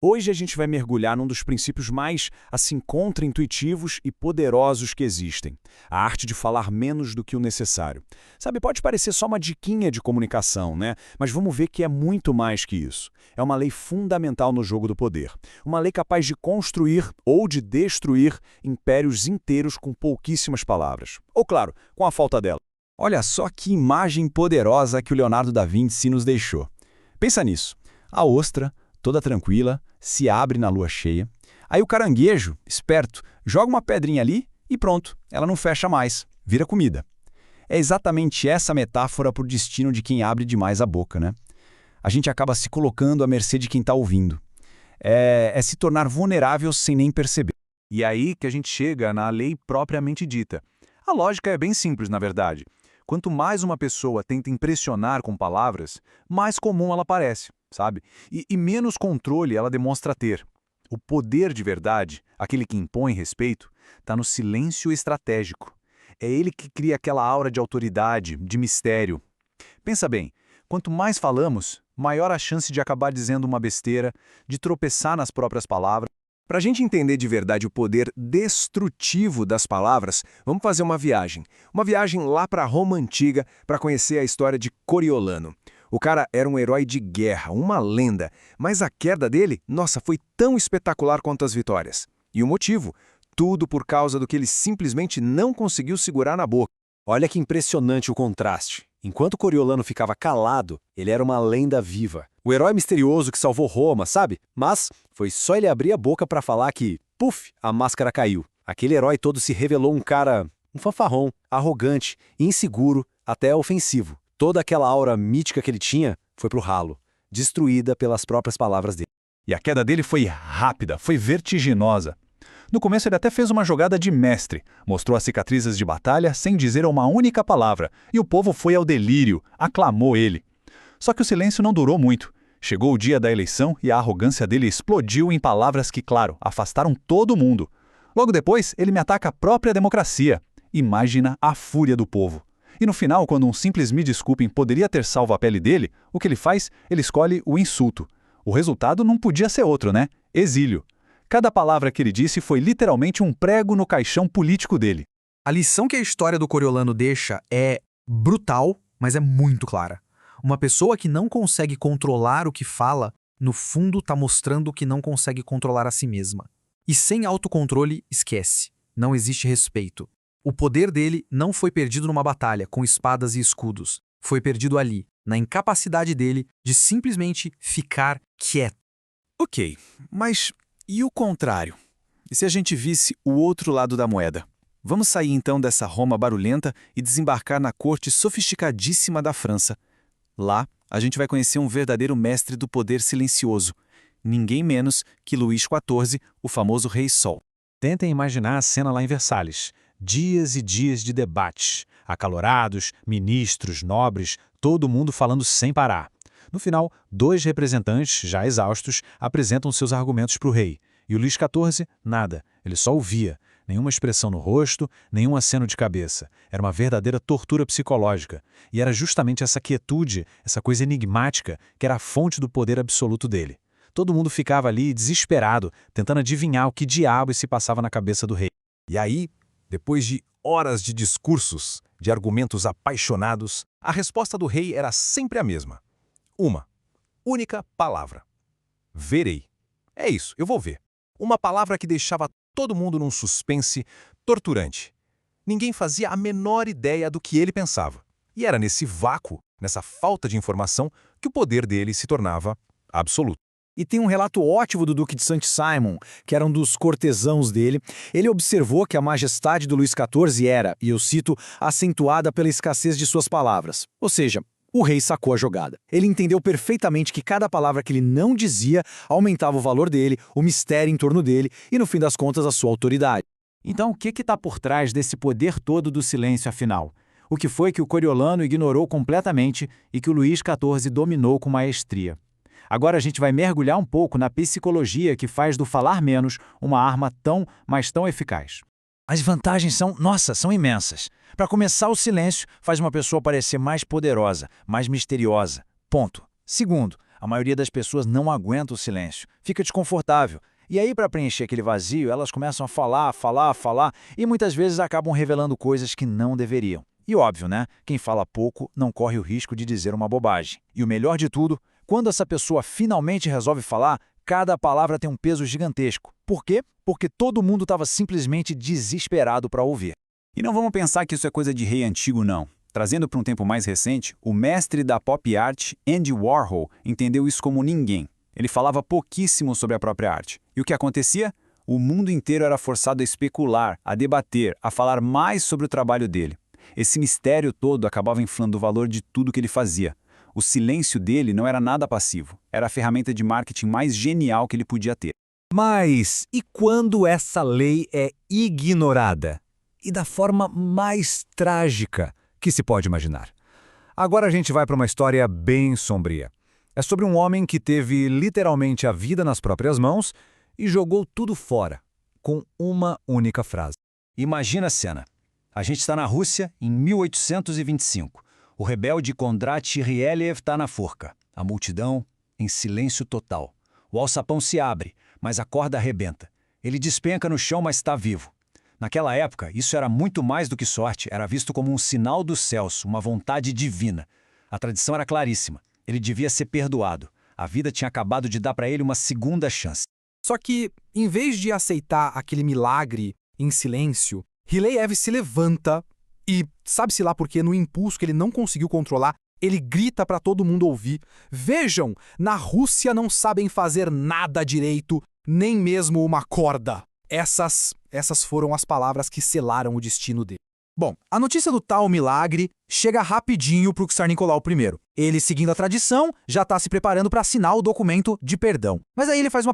Hoje a gente vai mergulhar num dos princípios mais, assim, contra-intuitivos e poderosos que existem. A arte de falar menos do que o necessário. Sabe, pode parecer só uma diquinha de comunicação, né? Mas vamos ver que é muito mais que isso. É uma lei fundamental no jogo do poder. Uma lei capaz de construir ou de destruir impérios inteiros com pouquíssimas palavras. Ou, claro, com a falta dela. Olha só que imagem poderosa que o Leonardo da Vinci nos deixou. Pensa nisso. A ostra, toda tranquila, se abre na lua cheia. Aí o caranguejo, esperto, joga uma pedrinha ali e pronto, ela não fecha mais, vira comida. É exatamente essa metáfora para o destino de quem abre demais a boca, né? A gente acaba se colocando à mercê de quem está ouvindo. É se tornar vulnerável sem nem perceber. E aí que a gente chega na lei propriamente dita. A lógica é bem simples, na verdade. Quanto mais uma pessoa tenta impressionar com palavras, mais comum ela parece, sabe? E menos controle ela demonstra ter. O poder de verdade, aquele que impõe respeito, está no silêncio estratégico. É ele que cria aquela aura de autoridade, de mistério. Pensa bem, quanto mais falamos, maior a chance de acabar dizendo uma besteira, de tropeçar nas próprias palavras. Para a gente entender de verdade o poder destrutivo das palavras, vamos fazer uma viagem. Uma viagem lá para Roma Antiga para conhecer a história de Coriolano. O cara era um herói de guerra, uma lenda, mas a queda dele, nossa, foi tão espetacular quanto as vitórias. E o motivo? Tudo por causa do que ele simplesmente não conseguiu segurar na boca. Olha que impressionante o contraste. Enquanto Coriolano ficava calado, ele era uma lenda viva. O herói misterioso que salvou Roma, sabe? Mas foi só ele abrir a boca para falar que, puf, a máscara caiu. Aquele herói todo se revelou um fanfarrão, arrogante, inseguro, até ofensivo. Toda aquela aura mítica que ele tinha foi pro ralo, destruída pelas próprias palavras dele. E a queda dele foi rápida, foi vertiginosa. No começo ele até fez uma jogada de mestre, mostrou as cicatrizes de batalha sem dizer uma única palavra, e o povo foi ao delírio, aclamou ele. Só que o silêncio não durou muito. Chegou o dia da eleição e a arrogância dele explodiu em palavras que, claro, afastaram todo mundo. Logo depois, ele me ataca a própria democracia. Imagina a fúria do povo. E no final, quando um simples me desculpem poderia ter salvo a pele dele, o que ele faz? Ele escolhe o insulto. O resultado não podia ser outro, né? Exílio. Cada palavra que ele disse foi literalmente um prego no caixão político dele. A lição que a história do Coriolano deixa é brutal, mas é muito clara. Uma pessoa que não consegue controlar o que fala, no fundo está mostrando que não consegue controlar a si mesma. E sem autocontrole, esquece. Não existe respeito. O poder dele não foi perdido numa batalha com espadas e escudos. Foi perdido ali, na incapacidade dele de simplesmente ficar quieto. Ok, mas e o contrário? E se a gente visse o outro lado da moeda? Vamos sair então dessa Roma barulhenta e desembarcar na corte sofisticadíssima da França. Lá, a gente vai conhecer um verdadeiro mestre do poder silencioso. Ninguém menos que Luís XIV, o famoso Rei Sol. Tentem imaginar a cena lá em Versalhes. Dias e dias de debates. Acalorados, ministros, nobres, todo mundo falando sem parar. No final, dois representantes, já exaustos, apresentam seus argumentos para o rei. E o Luís XIV, nada. Ele só ouvia. Nenhuma expressão no rosto, nenhum aceno de cabeça. Era uma verdadeira tortura psicológica. E era justamente essa quietude, essa coisa enigmática, que era a fonte do poder absoluto dele. Todo mundo ficava ali desesperado, tentando adivinhar o que diabo se passava na cabeça do rei. E aí, depois de horas de discursos, de argumentos apaixonados, a resposta do rei era sempre a mesma. Uma única palavra. Verei. É isso, eu vou ver. Uma palavra que deixava todo mundo num suspense torturante. Ninguém fazia a menor ideia do que ele pensava. E era nesse vácuo, nessa falta de informação, que o poder dele se tornava absoluto. E tem um relato ótimo do Duque de Saint-Simon, que era um dos cortesãos dele. Ele observou que a majestade do Luís XIV era, e eu cito, acentuada pela escassez de suas palavras. Ou seja, o rei sacou a jogada. Ele entendeu perfeitamente que cada palavra que ele não dizia aumentava o valor dele, o mistério em torno dele e, no fim das contas, a sua autoridade. Então, o que está por trás desse poder todo do silêncio, afinal? O que foi que o Coriolano ignorou completamente e que o Luís XIV dominou com maestria? Agora a gente vai mergulhar um pouco na psicologia que faz do falar menos uma arma mas tão eficaz. As vantagens são imensas. Para começar, o silêncio faz uma pessoa parecer mais poderosa, mais misteriosa. Ponto. Segundo, A maioria das pessoas não aguenta o silêncio, fica desconfortável. E aí, para preencher aquele vazio, elas começam a falar, e muitas vezes acabam revelando coisas que não deveriam. E óbvio, né? Quem fala pouco não corre o risco de dizer uma bobagem. E o melhor de tudo, quando essa pessoa finalmente resolve falar, cada palavra tem um peso gigantesco. Por quê? Porque todo mundo estava simplesmente desesperado para ouvir. E não vamos pensar que isso é coisa de rei antigo, não. Trazendo para um tempo mais recente, o mestre da pop art, Andy Warhol, entendeu isso como ninguém. Ele falava pouquíssimo sobre a própria arte. E o que acontecia? O mundo inteiro era forçado a especular, a debater, a falar mais sobre o trabalho dele. Esse mistério todo acabava inflando o valor de tudo que ele fazia. O silêncio dele não era nada passivo, era a ferramenta de marketing mais genial que ele podia ter. Mas e quando essa lei é ignorada? E da forma mais trágica que se pode imaginar. Agora a gente vai para uma história bem sombria. É sobre um homem que teve literalmente a vida nas próprias mãos e jogou tudo fora, com uma única frase. Imagina a cena. A gente está na Rússia em 1825. O rebelde Kondrat Ryleyev está na forca. A multidão em silêncio total. O alçapão se abre, mas a corda arrebenta. Ele despenca no chão, mas está vivo. Naquela época, isso era muito mais do que sorte, era visto como um sinal dos céus, uma vontade divina. A tradição era claríssima. Ele devia ser perdoado. A vida tinha acabado de dar para ele uma segunda chance. Só que, em vez de aceitar aquele milagre em silêncio, Ryleyev se levanta e, sabe-se lá porque, no impulso que ele não conseguiu controlar, ele grita para todo mundo ouvir: "Vejam, na Rússia não sabem fazer nada direito, nem mesmo uma corda." Essas foram as palavras que selaram o destino dele. Bom, a notícia do tal milagre chega rapidinho para o Tsar Nicolau I. Ele, seguindo a tradição, já está se preparando para assinar o documento de perdão. Mas aí ele faz uma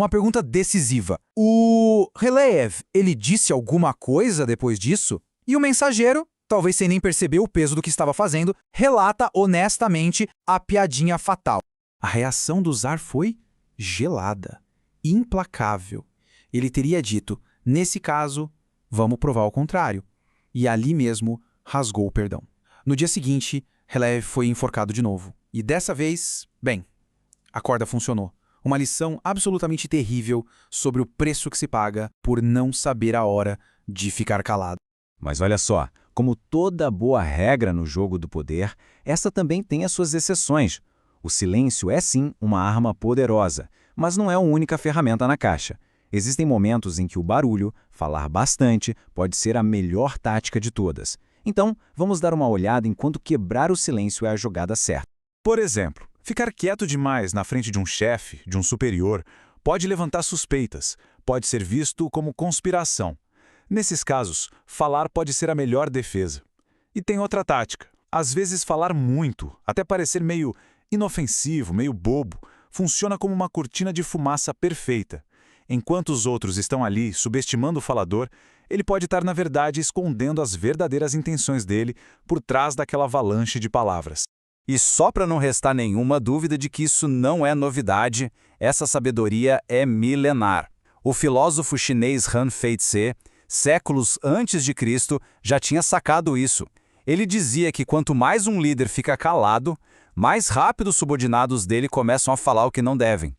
pergunta decisiva. O Ryleyev, ele disse alguma coisa depois disso? E o mensageiro, talvez sem nem perceber o peso do que estava fazendo, relata honestamente a piadinha fatal. A reação do Tsar foi gelada, implacável. Ele teria dito: nesse caso, vamos provar o contrário. E ali mesmo rasgou o perdão. No dia seguinte, Ryleyev foi enforcado de novo. E dessa vez, bem, a corda funcionou. Uma lição absolutamente terrível sobre o preço que se paga por não saber a hora de ficar calado. Mas olha só, como toda boa regra no jogo do poder, essa também tem as suas exceções. O silêncio é sim uma arma poderosa, mas não é a única ferramenta na caixa. Existem momentos em que o barulho, falar bastante, pode ser a melhor tática de todas. Então, vamos dar uma olhada em quando quebrar o silêncio é a jogada certa. Por exemplo, ficar quieto demais na frente de um chefe, de um superior, pode levantar suspeitas, pode ser visto como conspiração. Nesses casos, falar pode ser a melhor defesa. E tem outra tática. Às vezes falar muito, até parecer meio inofensivo, meio bobo, funciona como uma cortina de fumaça perfeita. Enquanto os outros estão ali subestimando o falador, ele pode estar, na verdade, escondendo as verdadeiras intenções dele por trás daquela avalanche de palavras. E só para não restar nenhuma dúvida de que isso não é novidade, essa sabedoria é milenar. O filósofo chinês Han Fei-tse, séculos antes de Cristo, já tinha sacado isso. Ele dizia que quanto mais um líder fica calado, mais rápido os subordinados dele começam a falar o que não devem.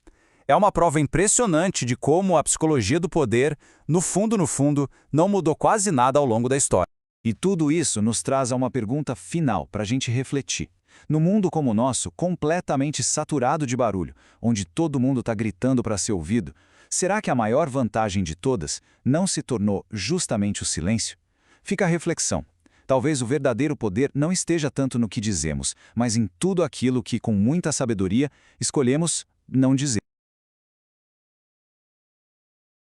É uma prova impressionante de como a psicologia do poder, no fundo, não mudou quase nada ao longo da história. E tudo isso nos traz a uma pergunta final para a gente refletir. No mundo como o nosso, completamente saturado de barulho, onde todo mundo está gritando para ser ouvido, será que a maior vantagem de todas não se tornou justamente o silêncio? Fica a reflexão. Talvez o verdadeiro poder não esteja tanto no que dizemos, mas em tudo aquilo que, com muita sabedoria, escolhemos não dizer.